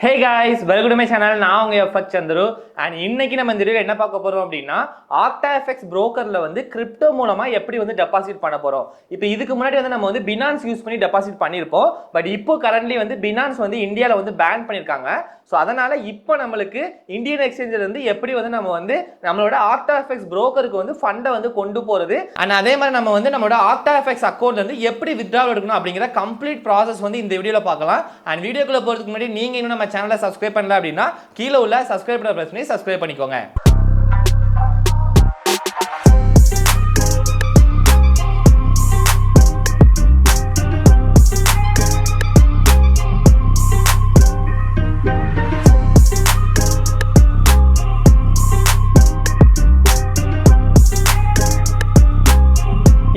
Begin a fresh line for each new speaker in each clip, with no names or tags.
Hey guys, welcome to my channel. நான் உங்க FX Chandru. And இன்னைக்கு நம்ம இந்த வீடியோவில் என்ன பார்க்க போறோம் அப்படின்னா, ஆக்டாஎஃப்எக்ஸ் புரோக்கர்ல வந்து கிரிப்டோ மூலமா எப்படி வந்து டெபாசிட் பண்ண போறோம். இப்போ இதுக்கு முன்னாடி வந்து நம்ம வந்து பினான்ஸ் யூஸ் பண்ணி டெபாசிட் பண்ணியிருப்போம். பட் இப்போ கரண்ட்லி வந்து பினான்ஸ் வந்து இந்தியாவில் வந்து பேன் பண்ணியிருக்காங்க. ஸோ அதனால இப்போ நம்மளுக்கு இந்தியன் எக்ஸ்சேஞ்சில் இருந்து எப்படி வந்து நம்ம வந்து நம்மளோட ஆக்டாஎஃப்எக்ஸ் புரோக்கருக்கு வந்து ஃபண்டை வந்து கொண்டு போறது, அண்ட் அதே மாதிரி நம்ம வந்து நம்மளோட ஆக்டாஎஃப்எக்ஸ் அக்கௌண்ட்ல இருந்து எப்படி வித்ட்ராவல் எடுக்கணும் அப்படிங்கிற கம்ப்ளீட் ப்ராசஸ் வந்து இந்த வீடியோவில் பார்க்கலாம். அண்ட் வீடியோக்குள்ள போறதுக்கு முன்னாடி நீங்க இன்னும் நம்ம சேனலை சப்ஸ்கிரைப் பண்ணல அப்படின்னா கீழே உள்ள சப்ஸ்கிரைப் பட்டனை பிரஸ் பண்ணி சப்ஸ்கிரைப் பண்ணிக்கோங்க.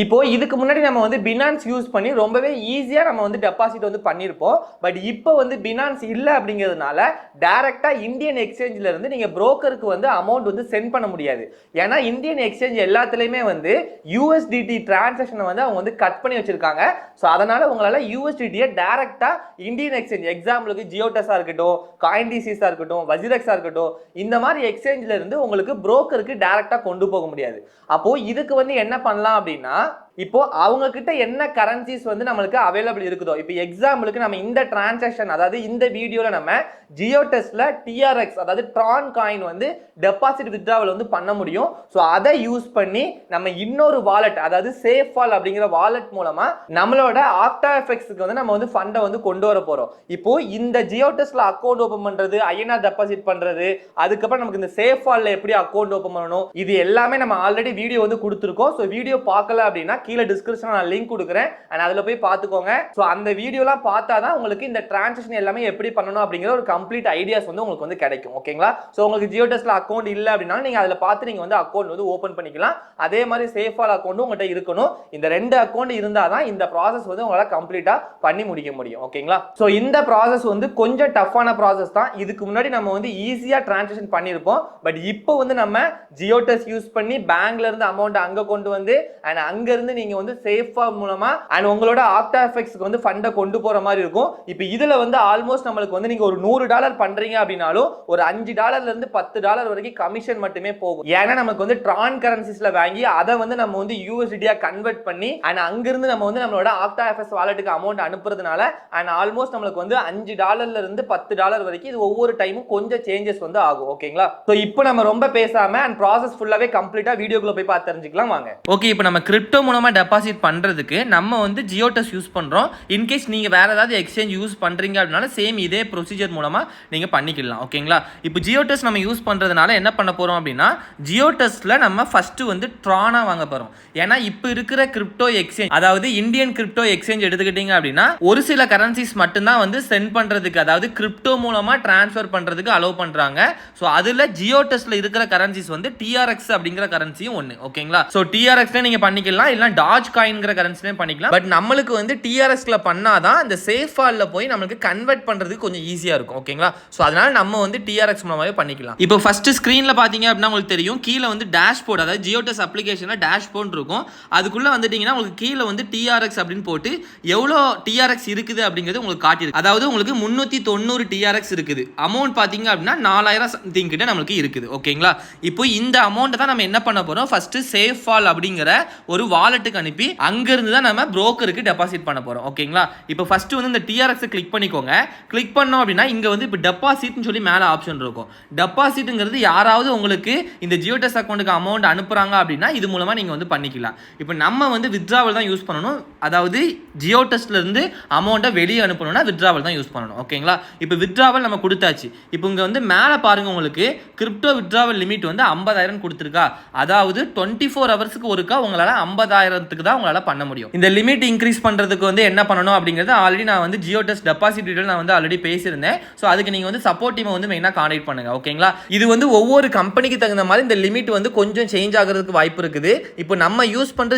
இப்போ இதுக்கு முன்னாடி நம்ம வந்து பினான்ஸ் யூஸ் பண்ணி ரொம்பவே ஈஸியாக நம்ம வந்து டெபாசிட் வந்து பண்ணியிருப்போம். பட் இப்போ வந்து பினான்ஸ் இல்லை அப்படிங்கிறதுனால டைரெக்டாக இந்தியன் எக்ஸ்சேஞ்சில் இருந்து நீங்கள் புரோக்கருக்கு வந்து அமௌண்ட் வந்து சென்ட் பண்ண முடியாது. ஏன்னா இந்தியன் எக்ஸ்சேஞ்ச் எல்லாத்துலேயுமே வந்து யூஎஸ்டிடி டிரான்சாக்ஷனை வந்து அவங்க வந்து கட் பண்ணி வச்சிருக்காங்க. ஸோ அதனால உங்களால் யூஎஸ்டிடியை டைரெக்டாக இந்தியன் எக்ஸ்சேஞ்ச், எக்ஸாம்பிளுக்கு ஜியோடெஸாக இருக்கட்டும், காயின்டிசிஸாக இருக்கட்டும், வஜிரெக்ஸாக இருக்கட்டும், இந்த மாதிரி எக்ஸ்சேஞ்சில் இருந்து உங்களுக்கு புரோக்கருக்கு டைரெக்டாக கொண்டு போக முடியாது. அப்போது இதுக்கு வந்து என்ன பண்ணலாம் அப்படின்னா, இப்போ அவங்க கிட்ட என்ன கரன்சிஸ் வந்து நம்மளுக்கு அவைலபிள் இருக்குதோ, இப்போ எக்ஸாம்பிளுக்கு நம்ம இந்த டிரான்சாக்ஷன், அதாவது இந்த வீடியோல நம்ம ஜியோடெஸ்ல டிஆர்எக்ஸ் அதாவது ட்ரான் காயின் வந்து டெபாசிட் வித்ட்ராவல் வந்து பண்ண முடியும். ஸோ அதை யூஸ் பண்ணி நம்ம இன்னொரு வாலெட், அதாவது சேஃபால் அப்படிங்கிற வாலெட் மூலமா நம்மளோட ஆக்டாஎஃப்எக்ஸ்க்கு வந்து நம்ம வந்து ஃபண்டை வந்து கொண்டு வர போறோம். இப்போ இந்த ஜியோடெஸ்ல அக்கௌண்ட் ஓபன் பண்றது, ஐஎன்ஆர் டெபாசிட் பண்றது, அதுக்கப்புறம் நமக்கு இந்த சேஃபால்ல எப்படி அக்கௌண்ட் ஓபன் பண்ணணும், இது எல்லாமே நம்ம ஆல்ரெடி வீடியோ வந்து கொடுத்துருக்கோம். ஸோ வீடியோ பார்க்கல அப்படின்னா கீழே டிஸ்கிரிப்ஷன்ல நான் லிங்க் கொடுக்குறேன், and அதுல போய் பார்த்துக்கோங்க. ஸோ அந்த வீடியோலாம் பார்த்தா தான் உங்களுக்கு இந்த டிரான்சாக்ஷன் எல்லாமே எப்படி பண்ணணும் அப்படிங்கிற ஒரு கம்ப்ளீட் ஐடியாஸ் வந்து உங்களுக்கு வந்து கிடைக்கும். ஓகேங்களா? ஸோ உங்களுக்கு ஜியோடெஸ்ல அக்கௌண்ட் இல்லை அப்படின்னா நீங்க அதில் பார்த்து நீங்க வந்து அக்கௌண்ட் வந்து ஓப்பன் பண்ணிக்கலாம். அதே மாதிரி சேஃபால் அக்கௌண்ட்டும் உங்கள்கிட்ட இருக்கணும். இந்த ரெண்டு அக்கௌண்ட் இருந்தால் தான் இந்த ப்ராசஸ் வந்து உங்களால் கம்ப்ளீட்டா பண்ணி முடிக்க முடியும். ஓகேங்களா? ஸோ இந்த ப்ராசஸ் வந்து கொஞ்சம் டஃப்பான ப்ராசஸ் தான். இதுக்கு முன்னாடி நம்ம வந்து ஈஸியா டிரான்சாக்ஷன் பண்ணியிருப்போம். பட் இப்போ வந்து நம்ம ஜியோடெஸ் யூஸ் பண்ணி பேங்க்ல இருந்து அமௌண்ட் அங்க கொண்டு வந்து அண்ட் அங்க இருந்து நீங்க வந்து சேஃபா மூலமா அண்ட் உங்களோட ஆக்டாஎஃப்எக்ஸ்க்கு வந்து ஃபண்டை கொண்டு போற மாதிரி இருக்கும். இப்போ இதுல வந்து ஆல்மோஸ்ட் நம்மளுக்கு வந்து நீங்க ஒரு $100 பண்றீங்க அப்படின்னாலும் ஒரு $5 இருந்து $10 வரைக்கும் கமிஷன் மட்டுமே போகும். ஏன்னா நமக்கு வந்து ட்ரான் கரன்சிஸ்ல வாங்கி அதை வந்து நம்ம வந்து யூஎஸ்டியா கன்வெர்ட் பண்ணி அண்ட் அங்கிருந்து நம்ம வந்து நம்மளோட ஆக்டாஎஃப்எக்ஸ் வாலெட்டுக்கு அமௌண்ட் அனுப்புறதுனால அண்ட் ஆல்மோஸ்ட் நம்மளுக்கு வந்து $5 இருந்து $10 வரைக்கும் இது ஒவ்வொரு டைமும் கொஞ்சம் சேஞ்சஸ் வந்து ஆகும். ஓகேங்களா? ஸோ இப்போ நம்ம ரொம்ப பேசாம அண்ட் ப்ராசஸ் ஃபுல்லாவே கம்ப்ளீட்டா வீடியோக்குள்ள போய் பார்த்து தெரிஞ்சுக்கலாம் வாங்க. ஓகே, இப்போ நம்ம கிரிப்டோ மூலமா டெபாசிட் பண்றதுக்கு நம்ம வந்து ஜியோடெஸ் யூஸ் பண்றோம். இன்கேஸ் நீங்க வேற ஏதாவது எக்ஸ்சேஞ்ச் யூஸ் பண்றீங்க அப்படினால சேம் இதே ப்ரொசீஜர் மூலமா நீங்க பண்ணிக்கலாம். ஓகேங்களா? இப்போ ஜியோடெஸ் நம்ம யூஸ் பண்றதுனால என்ன பண்ண போறோம் அப்படின்னா, ஜியோடெஸ்ல நம்ம ஃபர்ஸ்ட் வந்து ட்ரானா வாங்க போறோம். ஏன்னா இப்போ இருக்கிற கிரிப்டோ எக்ஸ்சேஞ்ச், அதாவது இந்தியன் கிரிப்டோ எக்ஸ்சேஞ்ச் எடுத்துக்கிட்டீங்க அப்படின்னா ஒரு சில கரன்சிஸ் மட்டும்தான் வந்து சென்ட் பண்றதுக்கு, அதாவது கிரிப்டோ மூலமா டிரான்ஸ்ஃபர் பண்றதுக்கு அலோவ் பண்றாங்க. ஸோ அதுல ஜியோடெஸ்ல இருக்கிற கரன்சிஸ் வந்து டிஆர்எக்ஸ் அப்படிங்கிற கரன்சியும் ஒன்று. ஓகேங்களா? ஸோ டிஆர்எக்ஸ்ல நீங்க பண்ணிக்கலாம், இல்ல டாஜ் காயின்ங்கிற கரன்சிலையும் பண்ணிக்கலாம். பட் நம்மளுக்கு வந்து டிஆர்எஸ்ல பண்ணாதான் இந்த சேஃபால்ல போய் நமக்கு கன்வெர்ட் பண்றதுக்கு கொஞ்சம் ஈஸியா இருக்கும். ஓகேங்களா? ஸோ அதனால நம்ம வந்து டிஆர்எக்ஸ் மூலமாவே பண்ணிக்கலாம். இப்போ ஃபர்ஸ்ட் ஸ்கிரீன்ல பாத்தீங்க அப்படின்னா உங்களுக்கு தெரியும், கீழே வந்து டேஷ்போர்ட், அதாவது ஜியோடெஸ் அப்ளிகேஷன்ல டேஷ்போர்ட் இருக்கும். அதுக்குள்ள வந்துட்டீங்கன்னா உங்களுக்கு கீழே வந்து டிஆர்எக்ஸ் அப்படின்னு போட்டு எவ்வளோ டிஆர்எக்ஸ் இருக்குது அப்படிங்கிறது உங்களுக்கு காட்டியிருக்கு. அதாவது உங்களுக்கு 390 டிஆர்எக்ஸ் இருக்குது. அமௌண்ட் பாத்தீங்க அப்படின்னா 4000 சம்திங் கிட்ட நமக்கு இருக்குது. ஓகேங்களா? இப்போ இந்த அமௌண்ட் தான் நம்ம என்ன பண்ண போறோம், ஃபர்ஸ்ட் சேஃபால் அப்படிங்கிற ஒரு வாலெட்டுக்கு அனுப்பி அங்கிருந்து தான் நம்ம புரோக்கருக்கு டெபாசிட் பண்ண போறோம். ஓகேங்களா? இப்போ ஃபர்ஸ்ட் வந்து இந்த டிஆர்எக்ஸ் கிளிக் பண்ணிக்கோங்க. கிளிக் பண்ணோம் அப்படின்னா இங்க வந்து இப்போ டெபாசிட்னு சொல்லி மேல ஆப்ஷன் இருக்கும். டெபாசிட்ங்கிறது யாராவது உங்களுக்கு இந்த ஜியோடெஸ் அக்கௌண்ட்டுக்கு அமௌண்ட் அனுப்புறாங்க அப்படின்னா இது மூலமா நீங்க வந்து பண்ணிக்கலாம். இப்போ நம்ம வந்து வித்ட்ராவல் தான் யூஸ் பண்ணணும். அதாவது ஜியோடெஸ்ல இருந்து அமௌண்ட்டை வெளியே அனுப்பணும்னா வித்ட்ராவல் தான் யூஸ் பண்ணணும். ஓகேங்களா? இப்போ வித்ட்ராவல் நம்ம கொடுத்தாச்சு. இப்போ இங்க வந்து மேல பாருங்க, உங்களுக்கு கிரிப்டோ வித்ட்ராவல் லிமிட் வந்து 50,000 கொடுத்துருக்கா. அதாவது 24 ஹவர்ஸ்க்கு ஒருக்கா உங்களால 50,000க்கு தான் உங்களால பண்ண முடியும். இந்த லிமிட் இன்க்ரீஸ் பண்றதுக்கு வந்து என்ன பண்ணணும் அப்படிங்கிறது ஆல்ரெடி நான் வந்து ஜியோடெஸ் டெபாசிட் டீடைல் நான் வந்து ஆல்ரெடி பேசியிருந்தேன். ஸோ அதுக்கு நீங்க வந்து சப்போர்ட் டீமை வந்து மெயினாக கான்டாக்ட் பண்ணுங்க. ஓகேங்களா? இது வந்து ஒவ்வொரு கம்பெனிக்கு தகுந்த மாதிரி இந்த லிமிட் வந்து கொஞ்சம் சேஞ்ச் ஆகிறதுக்கு வாய்ப்பு இருக்குது. இப்போ நம்ம யூஸ் பண்ற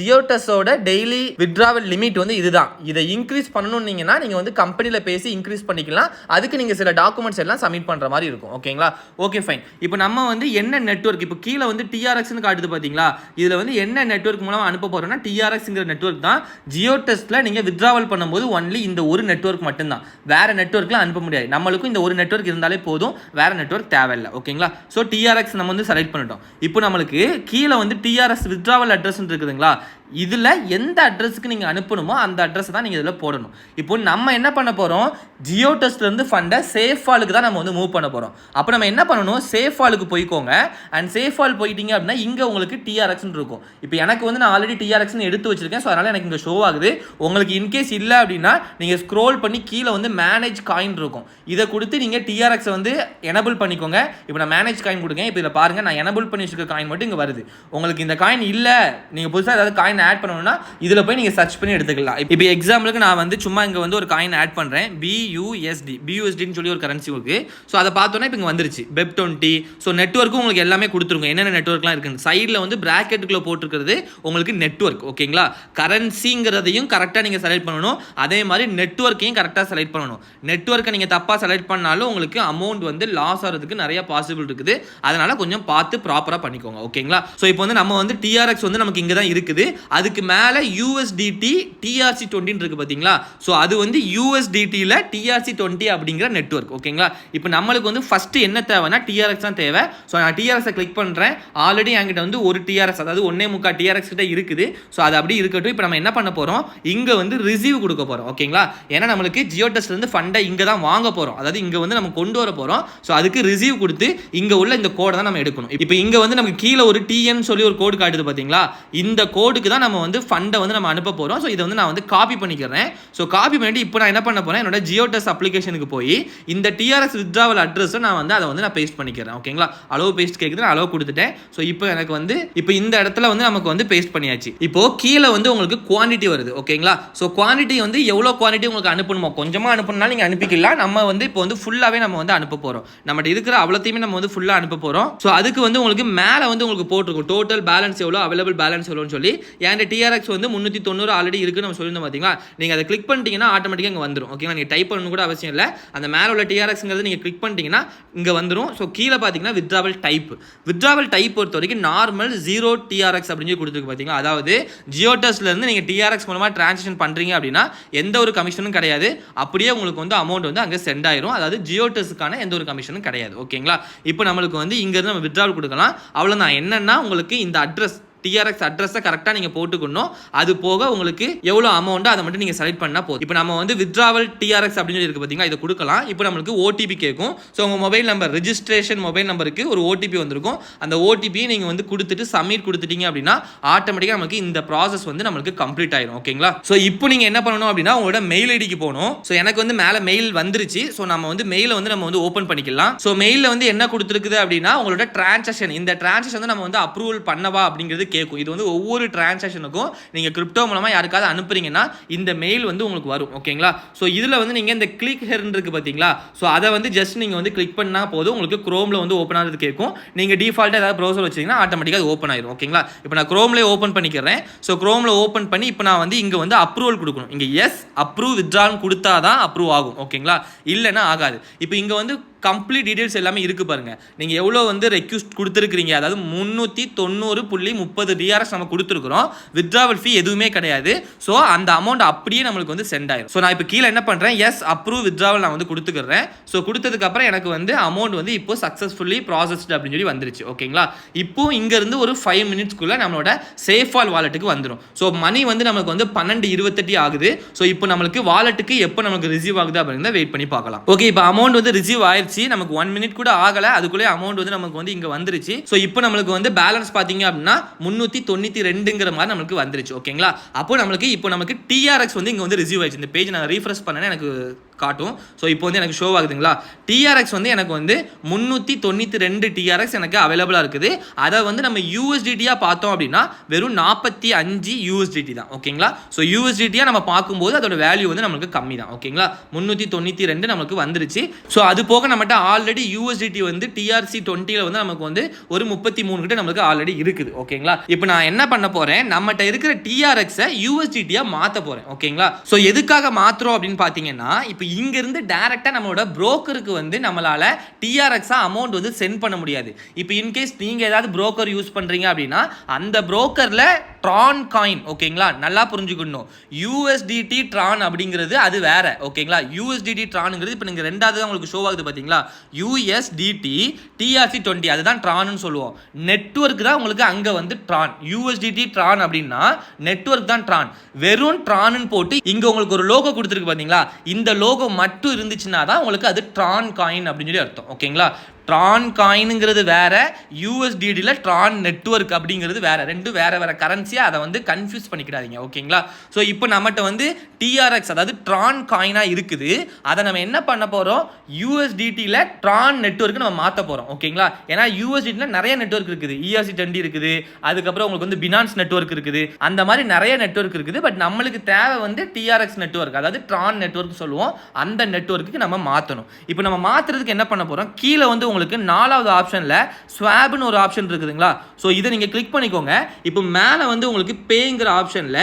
ஜியோடெஸோட டெய்லி வித்ட்ராவல் லிமிட் வந்து இதுதான். இதை இன்க்ரீஸ் பண்ணணும்னீங்கன்னா நீங்க வந்து கம்பெனில பேசி இன்க்ரீஸ் பண்ணிக்கலாம். அதுக்கு நீங்க சில டாக்குமெண்ட்ஸ் எல்லாம் சப்மிட் பண்ற மாதிரி இருக்கும். ஓகேங்களா? Okay fine. இப்போ நம்ம வந்து என்ன நெட்வொர்க், இப்போ கீழே வந்து டிஆர்எக்ஸ்னு காட்டுது பாத்தீங்களா, இதுல வந்து என்ன நெட்வொர்க் மூலமா மூலமா அனுப்ப போறோம்னா டிஆர்எக்ஸ்ங்கிற நெட்வொர்க் தான். ஜியோ டெஸ்ட்ல நீங்க வித்ட்ராவல் பண்ணும்போது ஒன்லி இந்த ஒரு நெட்வொர்க் மட்டும்தான், வேற நெட்வொர்க்ல அனுப்ப முடியாது. நம்மளுக்கும் இந்த ஒரு நெட்வொர்க் இருந்தாலே போதும், வேற நெட்வொர்க் தேவையில்லை. ஓகேங்களா? ஸோ டிஆர்எக்ஸ் நம்ம வந்து செலக்ட் பண்ணிட்டோம். இப்போ நம்மளுக்கு கீழே வந்து டிஆர்எஸ் வித்ட்ராவல் அட்ரஸ் இருக்குதுங்களா, இதில் எந்த அட்ரஸுக்கு நீங்கள் அனுப்பணுமோ அந்த அட்ரஸ் தான் நீங்கள் இதில் போடணும். இப்போ நம்ம என்ன பண்ண போகிறோம், ஜியோ டெஸ்ட்லேருந்து ஃபண்டை சேஃப் வாலுக்கு தான் நம்ம வந்து மூவ் பண்ண போகிறோம். அப்போ நம்ம என்ன பண்ணணும், சேஃப் வாலுக்கு போய்க்கோங்க. அண்ட் சேஃப் வால் போயிட்டீங்க அப்படின்னா இங்கே உங்களுக்கு டிஆர்எக்ஸ்னு இருக்கும். இப்போ எனக்கு வந்து நான் ஆல்ரெடி டிஆர்எக்ஸ்னு எடுத்து வச்சிருக்கேன், ஸோ அதனால் எனக்கு இங்கே ஷோ ஆகுது. உங்களுக்கு இன்கேஸ் இல்லை அப்படின்னா நீங்கள் ஸ்க்ரோல் பண்ணி கீழே வந்து மேனேஜ் காயின் இருக்கும், இதை கொடுத்து நீங்கள் டிஆர்எக்ஸை வந்து எனபிள் பண்ணிக்கோங்க. இப்போ நான் மேனேஜ் காயின் கொடுக்கேன். இப்போ இதில் பாருங்கள், நான் எனபிள் பண்ணி வச்சிருக்க காயின் மட்டும் இங்கே வருது. உங்களுக்கு இந்த காயின் இல்லை, நீங்கள் புதுசாக ஏதாவது காயின் ஆட் பண்ணணும்னா இதில் போய் நீங்கள் சர்ச் பண்ணி எடுத்துக்கலாம். இப்போ எக்ஸாம்பிளுக்கு நான் வந்து சும்மா இங்கே வந்து ஒரு காயின் ஆட் பண்ணுறேன், BUSDன்னு சொல்லி ஒரு கரன்சி இருக்கு. ஸோ அதை பார்த்தோன்னா இப்போ இங்கே வந்துருச்சு BEP20. ஸோ நெட்வொர்க்கும் உங்களுக்கு எல்லாமே கொடுத்துருங்க, என்னென்ன நெட்வொர்க்லாம் இருக்குன்னு. சைடில் வந்து பிராக்கெட்டுக்குள்ளே போட்டிருக்கிறது உங்களுக்கு நெட்வொர்க். ஓகேங்களா? கரன்சிங்கிறதையும் கரெக்டாக நீங்கள் செலக்ட் பண்ணணும், அதே மாதிரி நெட்வொர்க்கையும் கரெக்டாக செலக்ட் பண்ணணும். நெட்வொர்க்கை நீங்கள் தப்பாக செலக்ட் பண்ணாலும் உங்களுக்கு அமௌண்ட் வந்து லாஸ் ஆகிறதுக்கு நிறைய பாசிபிள் இருக்குது. அதனால கொஞ்சம் பார்த்து ப்ராப்பராக பண்ணிக்கோங்க. ஓகேங்களா? ஸோ இப்போ வந்து நம்ம வந்து டிஆர்எக்ஸ் வந்து நமக்கு இங்கே தான் இருக்குது. அதுக்கு மேலே USDT TRC20 இருக்கு பார்த்தீங்களா, ஸோ அது வந்து USDTயில் TRC20 அப்படிங்கிற நெட்வொர்க். ஓகேங்களா? இப்போ நம்மளுக்கு வந்து ஃபர்ஸ்ட் என்ன தேவைன்னா டிஆர்எக்ஸ் தான் தேவை. ஸோ நான் டிஆர்எக்ஸை கிளிக் பண்ணுறேன். ஆல்ரெடி என்கிட்ட வந்து ஒரு டிஆர்எஸ், அதாவது 1.25 டிஆர்எக்ஸ் கிட்ட இருக்குது. ஸோ அது அப்படி இருக்கட்டும். இப்போ நம்ம என்ன பண்ண போகிறோம், இங்கே வந்து ரிசீவ் கொடுக்க போகிறோம். ஓகேங்களா? ஏன்னா நம்மளுக்கு ஜியோ டெஸ்ட்லேருந்து ஃபண்டை இங்கே தான் வாங்க போகிறோம், அதாவது இங்கே வந்து நம்ம கொண்டு வர போகிறோம். ஸோ அதுக்கு ரிசீவ் கொடுத்து இங்கே உள்ள இந்த கோடை தான் நம்ம எடுக்கணும். இப்போ இங்கே வந்து நமக்கு கீழே ஒரு TN சொல்லி ஒரு கோடு காட்டுது பார்த்தீங்களா, இந்த கோடுக்கு தான் நம்ம வந்து ஃபண்டை வந்து நம்ம அனுப்ப போகிறோம். ஸோ இதை வந்து நான் வந்து காப்பி பண்ணிக்கிறேன். ஸோ காப்பி பண்ணிட்டு இப்போ நான் என்ன பண்ண போகிறேன், என்னோட ஜியோ டெஸ்ட் அப்ளிகேஷனுக்கு போய் இந்த டிஆர்எஸ் வித்ட்ராவல் அட்ரஸை நான் வந்து அதை வந்து நான் பேஸ்ட் பண்ணிக்கிறேன். ஓகேங்களா? அளவு பேஸ்ட் கேட்குது, நான் அளவு கொடுத்துட்டேன். ஸோ இப்போ எனக்கு வந்து இப்போ இந்த இடத்துல வந்து நமக்கு வந்து பேஸ்ட் பண்ணியாச்சு. இப்போ கீழே வந்து உங்களுக்கு குவான்டிட்டி வருது. ஓகேங்களா? ஸோ குவான்டிட்டி வந்து எவ்வளோ குவான்டிட்டி உங்களுக்கு அனுப்பணுமோ, கொஞ்சமாக அனுப்பணும்னா நீங்கள் அனுப்பிக்கலாம். நம்ம வந்து இப்போ வந்து ஃபுல்லாகவே நம்ம வந்து அனுப்ப போகிறோம். நம்மகிட்ட இருக்கிற அவ்வளோத்தையுமே நம்ம வந்து ஃபுல்லாக அனுப்ப போகிறோம். ஸோ அதுக்கு வந்து உங்களுக்கு மேலே வந்து உங்களுக்கு போட்டிருக்கும் டோட்டல் பேலன்ஸ் எவ்வளோ, அவைலபிள் பேலன்ஸ் எவ்வளோன்னு சொல்லி. என் டிஆர்எக்ஸ் வந்து 390 ஆல்ரெடி இருக்குன்னு நம்ம சொல்லியிருந்தோம் பார்த்தீங்களா. நீங்கள் அதை கிளிக் பண்ணிட்டீங்கன்னா ஆட்டோமேட்டிக்காக இங்கே வந்துடும். ஓகேங்களா? நீங்கள் டைப் பண்ணணும் கூட அவசியம் இல்லை. அந்த மேலே உள்ள டிஆர்எக்ஸ்ங்கிறது நீங்கள் கிளிக் பண்ணிட்டீங்கன்னா இங்கே வந்துடும். ஸோ கீழே பார்த்தீங்கன்னா வித்ட்ராவல் டைப் பொறுத்த வரைக்கும் நார்மல் 0 டிஆர்எக்ஸ் அப்படின்னு சொல்லி கொடுத்துருக்கு பார்த்தீங்களா. அதாவது ஜியோ டெஸ்ட்லேருந்து நீங்கள் டிஆர்எக்ஸ் மூலமாக டிரான்சாக்ஷன் பண்ணுறீங்க அப்படின்னா எந்த ஒரு கமிஷனும் கிடையாது, அப்படியே உங்களுக்கு வந்து அமௌண்ட் வந்து அங்கே சென்ட் ஆயிரும். அதாவது ஜியோ டெஸ்ட்டுக்கான எந்த ஒரு கமிஷனும் கிடையாது. ஓகேங்களா? இப்போ நம்மளுக்கு வந்து இங்கேருந்து நம்ம வித்ட்ராவல் கொடுக்கலாம். அவ்வளோதான். என்னன்னா உங்களுக்கு இந்த அட்ரஸ் டிஆர்எக்ஸ் அட்ரஸை கரெக்டாக நீங்கள் போட்டுக்கணும். அது போக உங்களுக்கு எவ்வளோ அமௌண்ட்டோ அதை மட்டும் நீங்கள் செலக்ட் பண்ணால் போதும். இப்போ நம்ம வந்து வித்ட்ராவல் டிஆர்எக்ஸ் அப்படின்னு சொல்லி இருக்குது பார்த்தீங்களா, இதை கொடுக்கலாம். இப்போ நம்மளுக்கு ஓடிபி கேட்கும். ஸோ உங்கள் மொபைல் நம்பர், ரிஜிஸ்ட்ரேஷன் மொபைல் நம்பருக்கு ஒரு ஓடிபி வந்திருக்கும். அந்த ஓடிபியை நீங்கள் வந்து கொடுத்துட்டு சப்மிட் கொடுத்துட்டீங்க அப்படின்னா ஆட்டோமேட்டிக்காக நமக்கு இந்த ப்ராசஸ் வந்து நம்மளுக்கு கம்ப்ளீட் ஆயிடும். ஓகேங்களா? ஸோ இப்போ நீங்கள் என்ன பண்ணணும் அப்படின்னா உங்களோட மெயில் ஐடிக்கு போகணும். ஸோ எனக்கு வந்து மேலே மெயில் வந்துருச்சு. ஸோ நம்ம வந்து மெயிலை வந்து நம்ம வந்து ஓப்பன் பண்ணிக்கலாம். ஸோ மெயிலில் வந்து என்ன கொடுத்துருக்குது அப்படின்னா உங்களோட டிரான்சாக்ஷன், இந்த டிரான்சாக்ஷன் வந்து நம்ம வந்து அப்ரூவல் பண்ணவா அப்படிங்கிறது கேட்கும். இது வந்து ஒவ்வொரு டிரான்சாக்ஷனுக்கும் நீங்கள் கிரிப்டோ மூலமாக யாருக்காவது அனுப்புறீங்கன்னா இந்த மெயில் வந்து உங்களுக்கு வரும். ஓகேங்களா? ஸோ இதில் வந்து நீங்கள் இந்த கிளிக் ஹெர்ன்னு இருக்குது பார்த்தீங்களா, ஸோ அதை வந்து ஜஸ்ட் நீங்கள் வந்து கிளிக் பண்ணால் போதும், உங்களுக்கு குரோமில் வந்து ஓப்பன் ஆகிறது கேட்கும். நீங்கள் டிஃபால்ட்டாக ஏதாவது ப்ரௌசர் வச்சிங்கன்னா ஆட்டோமேட்டிக்காக அது ஓப்பன் ஆயிடும். ஓகேங்களா? இப்போ நான் குரோம்லேயே ஓப்பன் பண்ணிக்கிறேன். ஸோ குரோமில் ஓப்பன் பண்ணி இப்போ நான் வந்து இங்கே வந்து அப்ரூவல் கொடுக்கணும். இங்கே எஸ் அப்ரூவ் வித்ட்ரால்னு கொடுத்தா தான் அப்ரூவ் ஆகும். ஓகேங்களா? இல்லைன்னா ஆகாது. இப்போ இங்கே வந்து கம்ப்ளீட் டீடைல்ஸ் எல்லாமே இருக்கு பாருங்க. நீங்கள் எவ்வளோ வந்து ரெக்யூஸ்ட் கொடுத்துருக்கீங்க, அதாவது 390.30 டிஆர்எஸ் நம்ம கொடுத்துருக்குறோம். வித்ட்ராவல் ஃபீ எதுவுமே கிடையாது. ஸோ அந்த அமௌண்ட் அப்படியே நம்மளுக்கு வந்து சென்ட் ஆயிடும். ஸோ நான் இப்போ கீழே என்ன பண்ணுறேன், எஸ் அப்ரூவ் வித்ட்ராவல் நான் வந்து கொடுத்துக்கிறேன். ஸோ கொடுத்ததுக்கப்புறம் எனக்கு வந்து அமௌண்ட் வந்து இப்போ சக்ஸஸ்ஃபுல்லி ப்ராசஸ்டு அப்படின்னு சொல்லி வந்துருச்சு. ஓகேங்களா? இப்போ இங்கேருந்து ஒரு 5 மினிட்ஸ்க்குள்ளே நம்மளோட சேஃபால் வாலெட்டுக்கு வந்துடும். ஸோ மணி வந்து நமக்கு வந்து 12:28 ஆகுது. ஸோ இப்போ நம்மளுக்கு வாலெட்டுக்கு எப்போ நமக்கு ரிசீவ் ஆகுது அப்படிங்கிறத வெயிட் பண்ணி பார்க்கலாம். ஓகே, இப்போ அமௌண்ட் வந்து ரிசீவ் ஆயிடுச்சு. நமக்கு 1 மினிட் கூட ஆகல, அதுக்குள்ளே அமௌண்ட் வந்து நமக்கு வந்து இங்க வந்துருச்சு. சோ இப்போ நம்மளுக்கு வந்து பேலன்ஸ் பாத்தீங்க அப்படின்னா 392ங்கிற மாதிரி நமக்கு வந்துருச்சு. ஓகேங்களா? அப்போ நம்மளுக்கு இப்போ நமக்கு டிஆர்எக்ஸ் வந்து இங்க வந்து ரிசீவ் ஆயிடுச்சு. இந்த பேஜ் நான் ரீஃப்ரெஷ் பண்ணேன்னா எனக்கு காட்டும். ஸோ இப்போ வந்து எனக்கு ஷோ ஆகுதுங்களா, டிஆர்எக்ஸ் வந்து எனக்கு வந்து 392 டிஆர்எக்ஸ் எனக்கு அவைலபிளாக இருக்குது. அதை வந்து நம்ம யூஎஸ்டிடியாக பார்த்தோம் அப்படின்னா வெறும் 45 யூஎஸ்டிடி தான். ஓகேங்களா? ஸோ யூஎஸ்டிடியாக நம்ம பார்க்கும்போது அதோட வேல்யூ வந்து நமக்கு கம்மி தான். ஓகேங்களா? 392 நமக்கு வந்துருச்சு. ஸோ அது போக நம்மகிட்ட ஆல்ரெடி யூஎஸ்டிடி வந்து TRC20 வந்து நமக்கு வந்து ஒரு 33 கிட்ட நமக்கு ஆல்ரெடி இருக்குது. ஓகேங்களா? இப்போ நான் என்ன பண்ண போறேன், நம்மகிட்ட இருக்கிற டிஆர்எக்ஸை யூஎஸ்டிடியாக மாற்ற போறேன். ஓகேங்களா? ஸோ எதுக்காக மாற்றுறோம் அப்படின்னு பார்த்தீங்கன்னா, இப்போ இங்க இருந்து டைரக்டா நம்மளோட புரோக்கருக்கு வந்து நம்மளால டிஆர்எக்ஸா அமௌண்ட் வந்து சென்ட் பண்ண முடியாது. இப்போ இன்கேஸ் நீங்க ஏதாவது புரோக்கர் யூஸ் பண்றீங்க அப்படின்னா அந்த புரோக்கர்ல ட்ரான் காயின். ஓகேங்களா, நல்லா புரிஞ்சுக்கணும். USDT ட்ரான் அப்படிங்கிறது அது வேற. ஓகேங்களா, USDT ட்ரான்ங்கிறது இப்போ நீங்கள் ரெண்டாவது தான் உங்களுக்கு ஷோ ஆகுது பார்த்தீங்களா, USDT TRC20 அதுதான் ட்ரான்னு சொல்லுவோம். நெட்வொர்க் தான் உங்களுக்கு அங்கே வந்து ட்ரான். USDT ட்ரான் அப்படின்னா நெட்வொர்க் தான் ட்ரான். வெறும் ட்ரான்னு போட்டு இங்கே உங்களுக்கு ஒரு லோகோ கொடுத்துருக்கு பார்த்தீங்களா, இந்த லோகோ மட்டும் இருந்துச்சுன்னா தான் உங்களுக்கு அது ட்ரான் காயின் அப்படின்னு சொல்லி அர்த்தம். ஓகேங்களா, ட்ரான் காயினுங்கிறது வேற, USDTல ட்ரான் நெட்வொர்க் அப்படிங்கிறது வேற. ரெண்டும் வேற வேற கரன்சியா, அதை வந்து கன்ஃபியூஸ் பண்ணிக்கிடாதீங்க. ஓகேங்களா, ஸோ இப்போ நம்மகிட்ட வந்து TRX அதாவது ட்ரான் காயினா இருக்குது. அதை நம்ம என்ன பண்ண போறோம், USDTல ட்ரான் நெட்வொர்க் நம்ம மாற்ற போறோம். ஓகேங்களா, ஏன்னா USDTல நிறைய நெட்வொர்க் இருக்குது. ERC20 இருக்குது, அதுக்கப்புறம் உங்களுக்கு வந்து பினான்ஸ் நெட்வொர்க் இருக்குது, அந்த மாதிரி நிறைய நெட்வொர்க் இருக்குது. பட் நம்மளுக்கு தேவை வந்து TRX நெட்வொர்க் அதாவது ட்ரான் நெட்வொர்க் சொல்லுவோம். அந்த நெட்வொர்க்கு நம்ம மாற்றணும். இப்போ நம்ம மாற்றுறதுக்கு என்ன பண்ண போறோம், கீழே வந்து உங்களுக்கு நாலாவது ஆப்ஷன்ல ஸ்வாப்னு ஒரு ஆப்ஷன் இருக்குதுங்களா, ஸோ இதை நீங்க கிளிக் பண்ணிக்கோங்க. இப்போ மேலே வந்து உங்களுக்கு பேங்கிற ஆப்ஷன்ல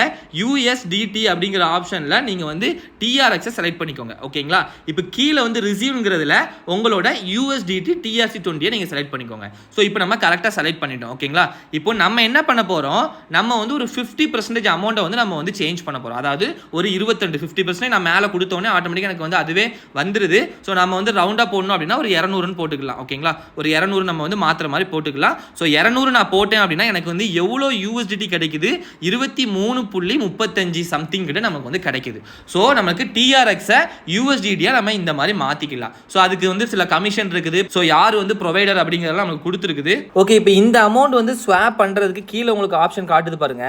USDT அப்படிங்கிற ஆப்ஷன்ல நீங்க வந்து TRX செலக்ட் பண்ணிக்கோங்க. ஓகேங்களா, இப்போ கீழே வந்து ரிசீவ்ங்கிறதுல உங்களோட USDT TRC20 நீங்க செலக்ட் பண்ணிக்கோங்க. ஸோ இப்போ நம்ம கரெக்டாக செலக்ட் பண்ணிட்டோம். ஓகேங்களா, இப்போ நம்ம என்ன பண்ண போறோம், நம்ம வந்து ஒரு 50% அமௌண்ட்டை வந்து நம்ம வந்து சேஞ்ச் பண்ண போறோம். அதாவது ஒரு 50% நான் மேலே கொடுத்தோன்னே ஆட்டோமேட்டிக்காக எனக்கு வந்து அதுவே வந்துருது. ஸோ நம்ம வந்து ரவுண்டா போடணும் அப்படின்னா ஒரு 200ன்னு போட்டுக்கலாம். ஓகேங்களா, ஒரு 200 நம்ம வந்து மாத்திர மாதிரி போட்டுக்கலாம். ஸோ 200 நான் போட்டேன் அப்படின்னா எனக்கு வந்து எவ்வளோ USDT கிடைக்குது, 23.35 சம்திங் கிட்ட நமக்கு வந்து கிடைக்குது. ஸோ நமக்கு TRX USDT நம்ம இந்த மாதிரி மாத்திக்கலாம். ஸோ அதுக்கு வந்து சில கமிஷன் இருக்குது. ஸோ யார் வந்து ப்ரொவைடர் அப்படிங்கிறதெல்லாம் நமக்கு கொடுத்துருக்குது. ஓகே, இப்போ இந்த அமௌண்ட் வந்து ஸ்வாப் பண்றதுக்கு கீழே உங்களுக்கு ஆப்ஷன் காட்டுது பாருங்க.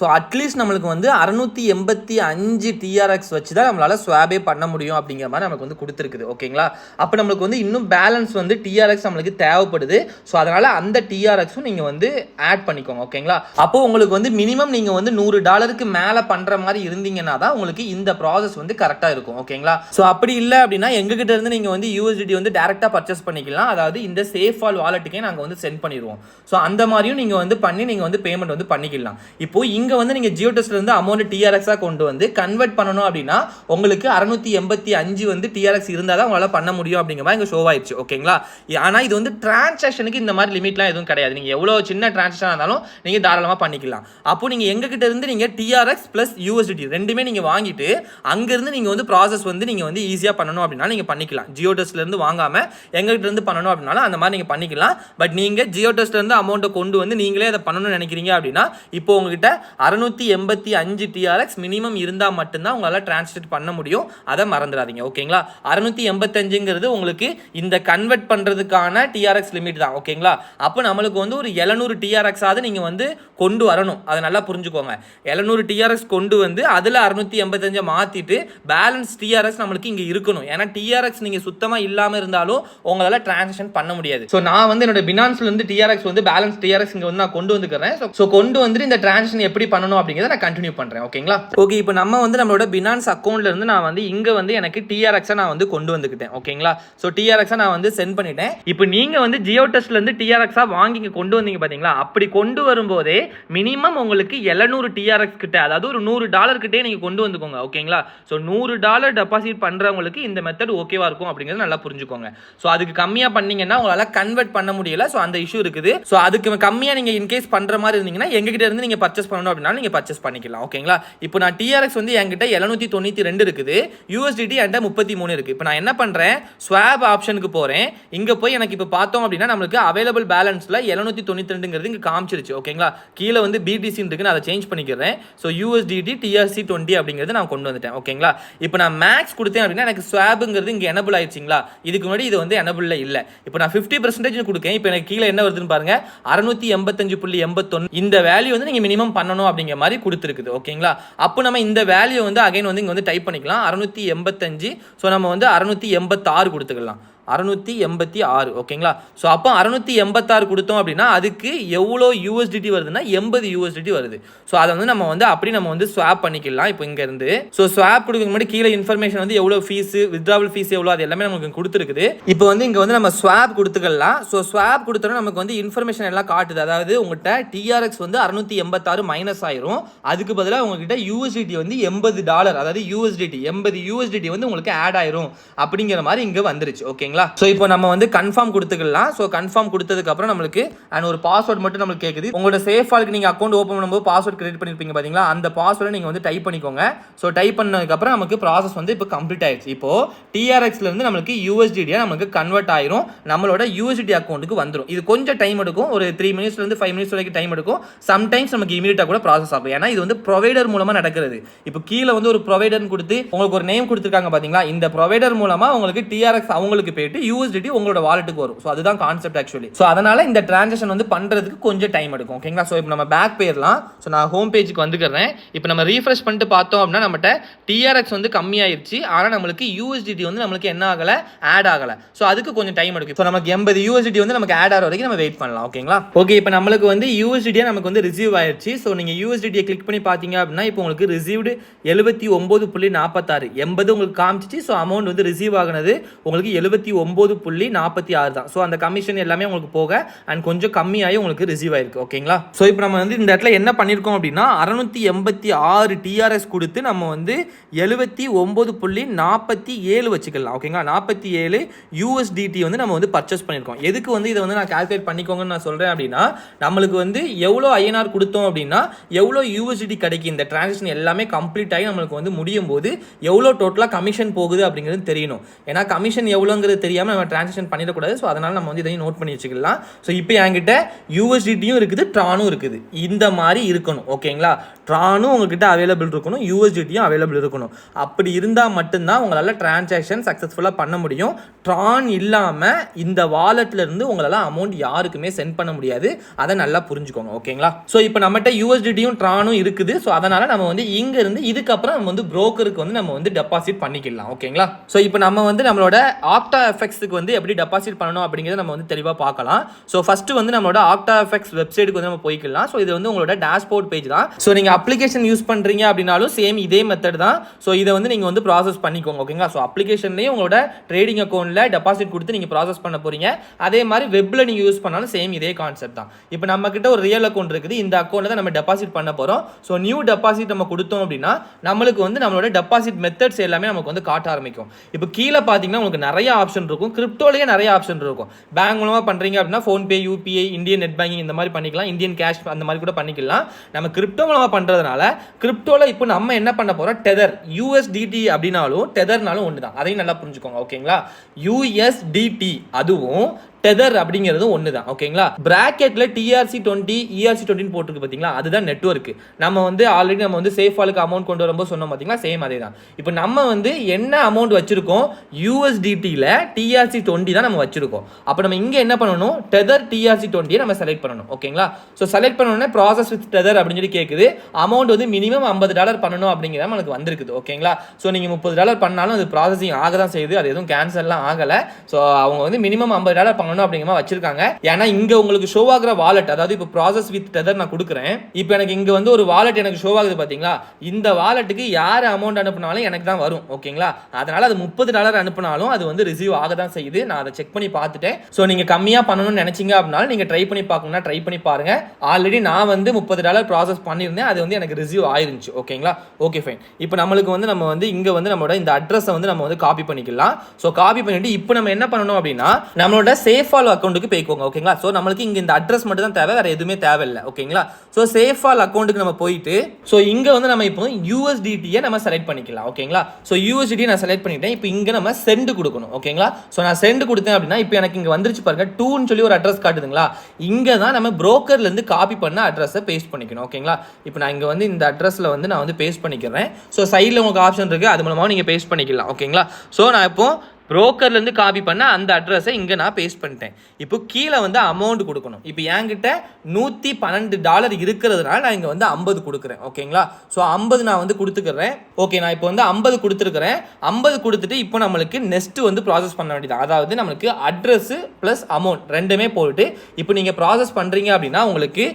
ஸோ அட்லீஸ்ட் நம்மளுக்கு வந்து 685 TRX வச்சு தான் நம்மளால ஸ்வாபே பண்ண முடியும் அப்படிங்கிற மாதிரி நமக்கு வந்து கொடுத்துருக்குது. ஓகேங்களா, அப்போ நம்மளுக்கு வந்து இன்னும் பேலன்ஸ் வந்து TRX நம்மளுக்கு தேவைப்படுது. ஸோ அதனால அந்த TRXும் நீங்க வந்து ஆட் பண்ணிக்கோங்க. ஓகேங்களா, அப்போ உங்களுக்கு வந்து மினிமம் நீங்க வந்து $100 மேல பண்ற மாதிரி இருந்தீங்கன்னா தான் உங்களுக்கு இந்த ப்ராசஸ் வந்து கரெக்டா இருக்கும். ஓகேங்களா, ஸோ அப்படி இல்லை அப்படின்னா எங்ககிட்ட இருந்து நீங்க வந்து USDT வந்து டைரக்டா பர்ச்சேஸ் பண்ணிக்கலாம். அதாவது இந்த சேஃபால் வாலெட்டுக்கே நாங்க வந்து சென்ட் பண்ணிடுவோம். ஸோ அந்த மாதிரியும் நீங்க வந்து பண்ணி நீங்க வந்து பேமெண்ட் வந்து பண்ணிக்கலாம். இப்போ இங்க வந்து நீங்க ஜியோடெஸ்ட்ல இருந்து அமௌண்ட் TRX கொண்டு வந்து கன்வெர்ட் பண்ணணும் அப்படின்னா உங்களுக்கு 685 வந்து TRX இருந்தால் தான் உங்களால பண்ண முடியும் அப்படிங்கிற மாதிரி இங்க ஷோ ஆயிடுச்சு. ஓகேங்களா, ஆனா இது வந்து டிரான்சாக்ஷனுக்கு இந்த மாதிரி லிமிட்லாம் எதுவும் கிடையாது. நீங்க எவ்வளவு சின்ன டிரான்சாக்ஷன் இருந்தாலும் நீங்க தாராளமா பண்ணிக்கலாம். அப்போ நீங்க எங்க கிட்ட இருந்து நீங்க TRX பிளஸ் USDT ரெண்டுமே நீங்க வாங்கிட்டு அங்க இருந்து நீங்க வந்து ப்ராசஸ் வந்து நீங்க வந்து ஈஸியா பண்ணணும் அப்படின்னா நீங்க பண்ணிக்கலாம். ஜியோடெஸ்ட்ல இருந்து வாங்காம எங்க கிட்ட இருந்து பண்ணணும் அப்படின்னாலும் அந்த மாதிரி நீங்க பண்ணிக்கலாம். பட் நீங்க ஜியோடெஸ்ட்ல இருந்து அமௌண்ட்டை கொண்டு வந்து நீங்களே அதை பண்ணணும்னு நினைக்கிறீங்க அப்படின்னா இப்போ உங்ககிட்ட 685 TRX மினிமம் இருந்தா மட்டும்தான் உங்களால டிரான்ஸ்லேட் பண்ண முடியும். அதை மறந்துடாதீங்க. ஓகேங்களா, 685ங்கிறது உங்களுக்கு இந்த கன்வெர்ட் பண்றதுக்கான TRX லிமிட் தான். ஓகேங்களா, அப்போ நம்மளுக்கு வந்து ஒரு 700 TRX ஆவது நீங்க வந்து கொண்டு வரணும். அதை நல்லா புரிஞ்சுக்கோங்க. 700 TRX கொண்டு வந்து அதுல 685 மாத்திட்டு பேலன்ஸ் TRX நம்மளுக்கு இங்க இருக்கணும். ஏன்னா TRX நீங்க சுத்தமா இல்லாம இருந்தாலும் உங்களால டிரான்சாக்ஷன் பண்ண முடியாது. சோ நான் வந்து என்னோட பினான்ஸ்ல இருந்து TRX வந்து பேலன்ஸ் TRX இங்க வந்து நான் கொண்டு வந்துக்கிறேன். சோ கொண்டு வந்து இந்த டிரான்சாக்ஷன் எப்படி பண்ணணும் அப்படிங்கறத நான் கண்டினியூ பண்றேன். ஓகேங்களா, ஓகே, இப்போ நம்ம வந்து நம்மளோட பினான்ஸ் அக்கவுண்ட்ல இருந்து நான் வந்து இங்க வந்து எனக்கு TRX நான் வந்து கொண்டு வந்துக்கிட்டேன். ஓகேங்களா, சோ TRX நான் வந்து சென்ட் பண்ணிட்டேன். இப்போ நீங்க வந்து ஜியோடெஸ்ட்ல இருந்து TRX வாங்கி கொண்டு வந்தீங்க பாத்தீங்களா, அப்படி கொண்டு வரும்போதே மினிமம் உங்களுக்கு 700 TRX கிட்ட, அதாவது ஒரு $100 கிட்டே நீங்க கொண்டு வந்துக்கோங்க. ஓகேங்களா, சோ $100 டெபாசிட் பண்றவங்களுக்கு இந்த மெத்தட் ஓகேவா இருக்கும் அப்படிங்கறது நல்லா புரிஞ்சுக்கோங்க. சோ அதுக்கு கம்மியா பண்ணீங்கன்னா உங்களால கன்வெர்ட் பண்ண முடியல. சோ அந்த இஷ்யூ இருக்குது. சோ அதுக்கு கம்மியா நீங்க இன்கேஸ் பண்ற மாதிரி இருந்தீங்கன்னா எங்க கிட்ட இருந்து நீங்க பர்ச்சேஸ் பண்ணணும் அப்படின்னா நீங்க பர்ச்சேஸ் பண்ணிக்கலாம். ஓகேங்களா, இப்போ நான் TRX வந்து என்கிட்ட 792 இருக்குது, USDT என்கிட்ட 33 இருக்கு. இப்போ நான் என்ன பண்றேன், ஸ்வாப் ஆப்ஷனுக்கு போறேன். இங்க போய் எனக்கு இப்போ பார்த்தோம் அப்படின்னா நம்மளுக்கு அவைலபிள் பேலன்ஸ்ல 792ங்கிறது இங்க காமிச்சிருச்சு. ஓகேங்களா, கீழே வந்து BTC இருக்கு, நான் அதை சேஞ்ச் பண்ணிக்கிறேன். ஸோ USDT TRC20 அப்படிங்கிறது நான் கொண்டு வந்துட்டேன். ஓகேங்களா, இப்போ நான் மேக்ஸ் கொடுத்தேன் அப்படின்னா எனக்கு ஸ்வாப்ங்கிறது இங்க எனபிள் ஆயிடுச்சுங்களா. இதுக்கு முன்னாடி இது வந்து எனபிள்ல இல்ல. இப்போ நான் 50% கொடுக்கேன். இப்போ எனக்கு கீழே என்ன வருதுன்னு பாருங்க, 685.81 இந்த வேல்யூ வந்து நீங்க மினிமம் பண்ணணும் அப்படிங்கிற மாதிரி கொடுத்துருக்குது. ஓகேங்களா, அப்போ நம்ம இந்த வேல்யூ வந்து அகைன் வந்து இங்க வந்து டைப் பண்ணிக்கலாம். 685. ஸோ நம்ம வந்து 686 கொடுத்துக்கலாம். 686. ஓகேங்களா, ஸோ அப்போ 686 கொடுத்தோம் அப்படின்னா அதுக்கு எவ்வளோ USDT வருதுன்னா 80 USDT வருது. ஸோ அதை வந்து நம்ம வந்து அப்படி நம்ம வந்து ஸ்வாப் பண்ணிக்கலாம். இப்போ இங்க இருந்து ஸோ ஸ்வாப் கொடுக்க முன்னாடி கீழே இன்ஃபர்மேஷன் வந்து எவ்வளோ ஃபீஸ், வித்ட்ராவல் ஃபீஸ் எவ்வளோ, அது எல்லாமே நமக்கு கொடுத்துருக்குது. இப்போ வந்து இங்க வந்து நம்ம ஸ்வாப் கொடுத்துக்கலாம். ஸோ ஸ்வாப் கொடுத்தோன்னா நமக்கு வந்து இன்ஃபர்மேஷன் எல்லாம் காட்டுது. அதாவது உங்கள்கிட்ட TRX வந்து 686 மைனஸ் ஆயிரும். அதுக்கு பதிலாக உங்ககிட்ட USDT வந்து $80, அதாவது USDT 80 USDT வந்து உங்களுக்கு ஆட் ஆயிரும் அப்படிங்கிற மாதிரி இங்க வந்துருச்சு. ஓகேங்களா, ஓகேங்களா. ஸோ இப்போ நம்ம வந்து கன்ஃபார்ம் கொடுத்துக்கலாம். ஸோ கன்ஃபார்ம் கொடுத்ததுக்கு அப்புறம் நம்மளுக்கு அண்ட் ஒரு பாஸ்வேர்ட் மட்டும் நம்மளுக்கு கேட்குது. உங்களோட சேஃபாலுக்கு நீங்க அக்கௌண்ட் ஓப்பன் பண்ணும்போது பாஸ்வேர்ட் கிரியேட் பண்ணிருப்பீங்க பாத்தீங்களா, அந்த பாஸ்வேர்டை நீங்க வந்து டைப் பண்ணிக்கோங்க. ஸோ டைப் பண்ணதுக்கு அப்புறம் நமக்கு ப்ராசஸ் வந்து இப்போ கம்ப்ளீட் ஆயிடுச்சு. இப்போ TRXல இருந்து நமக்கு USDT நமக்கு கன்வெர்ட் ஆயிரும், நம்மளோட USDT அக்கௌண்ட்டுக்கு வந்துடும். இது கொஞ்சம் டைம் எடுக்கும், ஒரு 3 மினிட்ஸ்ல இருந்து 5 மினிட்ஸ் வரைக்கும் டைம் எடுக்கும். சம்டைம்ஸ் நமக்கு இமீடியட்டா கூட ப்ராசஸ் ஆகும். ஏன்னா இது வந்து ப்ரொவைடர் மூலமா நடக்கிறது. இப்போ கீழே வந்து ஒரு ப்ரொவைடர் கொடுத்து உங்களுக்கு ஒரு நேம் கொடுத்துருக்காங்க பாத்தீங்களா, இந்த ப்ரொவைடர் மூலமா உங்களுக்கு TRX அவங்களுக்கு போயிட்டு USDT உங்களோட வாலெட்டுக்கு வரும். ஸோ அதுதான் கான்செப்ட் ஆக்சுவலி. ஸோ அதனால இந்த டிரான்சாக்ஷன் வந்து பண்றதுக்கு கொஞ்சம் டைம் எடுக்கும். ஓகேங்களா. ஸோ இப்போ நம்ம பேக் போயிடலாம். ஸோ நான் ஹோம் பேஜுக்கு வந்துக்கிறேன். இப்போ நம்ம ரீஃப்ரெஷ் பண்ணிட்டு பார்த்தோம் அப்படின்னா நம்மகிட்ட TRX வந்து கம்மியாயிருச்சு, ஆனால் நம்மளுக்கு USDT வந்து நம்மளுக்கு என்ன ஆகலை, ஆட் ஆகலை. ஸோ அதுக்கு கொஞ்சம் டைம் எடுக்கும். ஸோ நமக்கு 80 USDT வந்து நமக்கு ஆட் ஆகிற வரைக்கும் நம்ம வெயிட் பண்ணலாம். ஓகேங்களா. ஓகே, இப்போ நம்மளுக்கு வந்து USDT நமக்கு வந்து ரிசீவ் ஆயிடுச்சு. ஸோ நீங்கள் USDT கிளிக் பண்ணி பார்த்தீங்க அப்படின்னா இப்போ உங்களுக்கு ரிசீவ்டு 79.46 80 உங்களுக்கு காமிச்சிச்சு. ஸோ அமௌண்ட் வந்து ரிசீவ் ஆகினது உங்களுக்கு 79.46 தான். ஸோ அந்த கமிஷன் எல்லாமே உங்களுக்கு போக அண்ட் கொஞ்சம் கம்மியாகி உங்களுக்கு ரிசீவ் ஆயிருக்கு. ஓகேங்களா. ஸோ இப்போ நம்ம வந்து இந்த இடத்துல என்ன பண்ணியிருக்கோம் அப்படின்னா 686 TRS கொடுத்து நம்ம வந்து 79.47 வச்சுக்கலாம். ஓகேங்களா. 47 USDT வந்து நம்ம வந்து பர்ச்சேஸ் பண்ணியிருக்கோம். எதுக்கு வந்து இதை வந்து நான் கால்குலேட் பண்ணிக்கோங்கன்னு நான் சொல்கிறேன் அப்படின்னா, நம்மளுக்கு வந்து எவ்வளோ INR கொடுத்தோம் அப்படின்னா எவ்வளோ USDT கிடைக்கும், இந்த டிரான்சாக்ஷன் எல்லாமே கம்ப்ளீட் ஆகி நம்மளுக்கு வந்து முடியும் போது எவ்வளோ டோட்டலாக கமிஷன் போகுது அப்படிங்கிறது தெரியணும். ஏன்னா கமிஷன் எவ்வளோங்கிறது தெரியாமல் நம்ம டிரான்சாக்ஷன் பண்ணிடக்கூடாது. ஸோ அதனால் நம்ம வந்து இதையும் நோட் பண்ணி வச்சுக்கலாம். ஸோ இப்போ என்கிட்ட USDTயும் இருக்குது, ட்ரானும் இருக்குது. இந்த மாதிரி இருக்கணும். ஓகேங்களா. ட்ரானும் உங்ககிட்ட அவைலபிள் இருக்கணும், USDTயும் அவைலபிள் இருக்கணும். அப்படி இருந்தால் மட்டும்தான் உங்களால் டிரான்சாக்ஷன் சக்ஸஸ்ஃபுல்லாக பண்ண முடியும். ட்ரான் இல்லாமல் இந்த வாலெட்ல இருந்து உங்களால் அமௌண்ட் யாருக்குமே சென்ட் பண்ண முடியாது. அதை நல்லா புரிஞ்சுக்கோங்க. ஓகேங்களா. ஸோ இப்போ நம்மகிட்ட USDTயும் ட்ரானும் இருக்குது. ஸோ அதனால் நம்ம வந்து இங்க இருந்து இதுக்கப்புறம் நம்ம வந்து புரோக்கருக்கு வந்து நம்ம வந்து டெபாசிட் பண்ணிக்கலாம். ஓகேங்களா. ஸோ இப்போ நம்ம வந்து நம்மளோட OctaFXக்கு வந்து எப்படி டெபாசிட் பண்ணணும் அப்படிங்கிறத நம்ம வந்து தெளிவாக பார்க்கலாம். ஸோ ஃபர்ஸ்ட் வந்து நம்மளோட OctaFX வெப்சைட்டுக்கு வந்து நம்ம போய்க்கலாம். ஸோ இது வந்து உங்களோட டேஷ்போர்ட் பேஜ் தான். ஸோ நீங்கள் அப்ளிகேஷன் யூஸ் பண்ணுறீங்க அப்படின்னாலும் சேம் இதே மெத்தட் தான். ஸோ இதை வந்து நீங்கள் வந்து ப்ராசஸ் பண்ணிக்கோங்க. ஓகேங்களா. ஸோ அப்ளிகேஷன்லேயே உங்களோட ட்ரேடிங் அக்கௌண்ட்டில் டெபாசிட் கொடுத்து நீங்கள் ப்ராசஸ் பண்ண போறீங்க. அதே மாதிரி வெப்பில் நீங்கள் யூஸ் பண்ணாலும் சேம் இதே கான்செப்ட் தான். இப்போ நம்ம கிட்ட ஒரு ரியல் அக்கௌண்ட் இருக்குது, இந்த அக்கௌண்ட்டில் தான் நம்ம டெபாசிட் பண்ண போகிறோம். ஸோ நியூ டெபாசிட் நம்ம கொடுத்தோம் அப்படின்னா நம்மளுக்கு வந்து நம்மளோட டெபாசிட் மெத்தட்ஸ் எல்லாமே நமக்கு வந்து காட்ட ஆரம்பிக்கும். இப்போ கீழே பார்த்தீங்கன்னா உங்களுக்கு நிறைய ஆப்ஷன் இருக்கும், கிரிப்டோலேயே நிறைய ஆப்ஷன் இருக்கும். பேங்க் மூலமாக பண்ணுறீங்க அப்படின்னா PhonePe, UPI, Indian net banking இந்த மாதிரி பண்ணிக்கலாம், இந்தியன் கேஷ் அந்த மாதிரி கூட பண்ணிக்கலாம். நம்ம கிரிப்டோ மூலமாக பண்ணுறதுனால கிரிப்டோல இப்போ நம்ம என்ன பண்ண போறோம், டெதர் USDT அப்படினாலும் டெதர்னாலும் ஒன்று தான். அதையும் நல்லா புரிஞ்சுக்கோங்க. ஓகேங்களா. USDT அதுவும் டெதர் அப்படிங்கிறது ஒன்று தான். ஓகேங்களா. பிராக்கெட்ல TRC20 ERC20 போட்டுருக்கு பார்த்தீங்களா, அதுதான் நெட்வொர்க். நம்ம வந்து ஆல்ரெடி நம்ம வந்து சேஃபாலுக்கு அமௌண்ட் கொண்டு வரும்போது சொன்னோம் பார்த்தீங்களா, சேம் அதே தான். இப்போ நம்ம வந்து என்ன அமௌண்ட் வச்சிருக்கோம், USDTல TRC20 தான் நம்ம வச்சிருக்கோம். அப்போ நம்ம இங்கே என்ன பண்ணணும், டெதர் TRC20 நம்ம செலக்ட் பண்ணணும். ஓகேங்களா. ஸோ செலக்ட் பண்ணோன்னே ப்ராசஸ் வித் டெதர் அப்படின்னு சொல்லி கேட்குது. அமௌண்ட் வந்து மினிமம் $50 பண்ணணும் அப்படிங்கிற நமக்கு வந்திருக்குது. ஓகேங்களா. ஸோ நீங்கள் $30 பண்ணாலும் அது ப்ராசஸிங் ஆக தான் செய்யுது, அது எதுவும் கேன்சல்லாம் ஆகலை. ஸோ அவங்க வந்து மினிமம் $50 பண்ணணும் அப்படிங்கிற வச்சிருக்காங்க. ஏன்னா இங்க உங்களுக்கு ஷோ ஆகிற வாலெட், அதாவது இப்போ ப்ராசஸ் வித் டெதர் நான் கொடுக்குறேன். இப்போ எனக்கு இங்க வந்து ஒரு வாலெட் எனக்கு ஷோ ஆகுது பாத்தீங்களா, இந்த வாலெட்டுக்கு யார் அமௌண்ட் அனுப்புனாலும் எனக்கு தான் வரும். ஓகேங்களா. அதனால அது $30 அனுப்புனாலும் அது வந்து ரிசீவ் ஆக தான் செய்யுது. நான் அதை செக் பண்ணி பார்த்துட்டேன். ஸோ நீங்க கம்மியா பண்ணணும்னு நினைச்சீங்க அப்படின்னாலும் நீங்க ட்ரை பண்ணி பார்க்கணும்னா ட்ரை பண்ணி பாருங்க. ஆல்ரெடி நான் வந்து $30 ப்ராசஸ் பண்ணியிருந்தேன், அது வந்து எனக்கு ரிசீவ் ஆயிருந்துச்சு. ஓகேங்களா. Okay fine. இப்போ நம்மளுக்கு வந்து நம்ம வந்து இங்க வந்து நம்மளோட இந்த அட்ரஸை வந்து நம்ம வந்து காப்பி பண்ணிக்கலாம். ஸோ காப்பி பண்ணிட்டு இப்போ நம்ம என்ன பண்ணணும் அப்படின்னா நம்மளோட சேஃபால் அக்கௌண்ட்டுக்கு போய்க்கோங்க. ஓகேங்களா. ஸோ நம்மளுக்கு இங்க இந்த அட்ரஸ் மட்டும் தான் தேவை, வேற எதுவுமே தேவையில்லை. ஓகேங்களா. ஸோ சேஃபால் அக்கௌண்ட்டுக்கு நம்ம போயிட்டு ஸோ இங்க வந்து நம்ம இப்போ USDT நம்ம செலக்ட் பண்ணிக்கலாம். ஓகேங்களா. ஸோ USDT நான் செலக்ட் பண்ணிட்டேன். இப்போ இங்க நம்ம சென்ட் கொடுக்கணும். ஓகேங்களா. ஸோ நான் சென்ட் கொடுத்தேன் அப்படின்னா இப்போ எனக்கு இங்க வந்துருச்சு பாருங்க, 2ன்னு சொல்லி ஒரு அட்ரஸ் காட்டுதுங்களா, இங்க தான் நம்ம புரோக்கர்ல இருந்து காப்பி பண்ண அட்ரஸை பேஸ்ட் பண்ணிக்கணும். ஓகேங்களா. இப்போ நான் இங்க வந்து இந்த அட்ரஸ்ல வந்து நான் வந்து பேஸ்ட் பண்ணிக்கிறேன். ஸோ சைடில் உங்களுக்கு ஆப்ஷன் இருக்கு, அது மூலமா நீங்க பேஸ்ட் பண்ணிக்கலாம். ஓகேங்களா. ஸோ நான் இப்போ புரோக்கர்லேருந்து காப்பி பண்ண அந்த அட்ரஸை இங்கே நான் பேஸ்ட் பண்ணிட்டேன். இப்போ கீழே வந்து அமௌண்ட் கொடுக்கணும். இப்போ என்கிட்ட $112 இருக்கிறதுனால நான் இங்கே வந்து 50 கொடுக்குறேன். ஓகேங்களா. ஸோ 50 நான் வந்து கொடுத்துக்கிறேன். ஓகே, நான் இப்போ வந்து 50 கொடுத்துருக்கிறேன். 50 கொடுத்துட்டு இப்போ நம்மளுக்கு நெக்ஸ்ட் வந்து ப்ராசஸ் பண்ண வேண்டியது, அதாவது நம்மளுக்கு அட்ரஸ் ப்ளஸ் அமௌண்ட் ரெண்டுமே போட்டு இப்போ நீங்கள் ப்ராசஸ் பண்ணுறீங்க அப்படின்னா உங்களுக்கு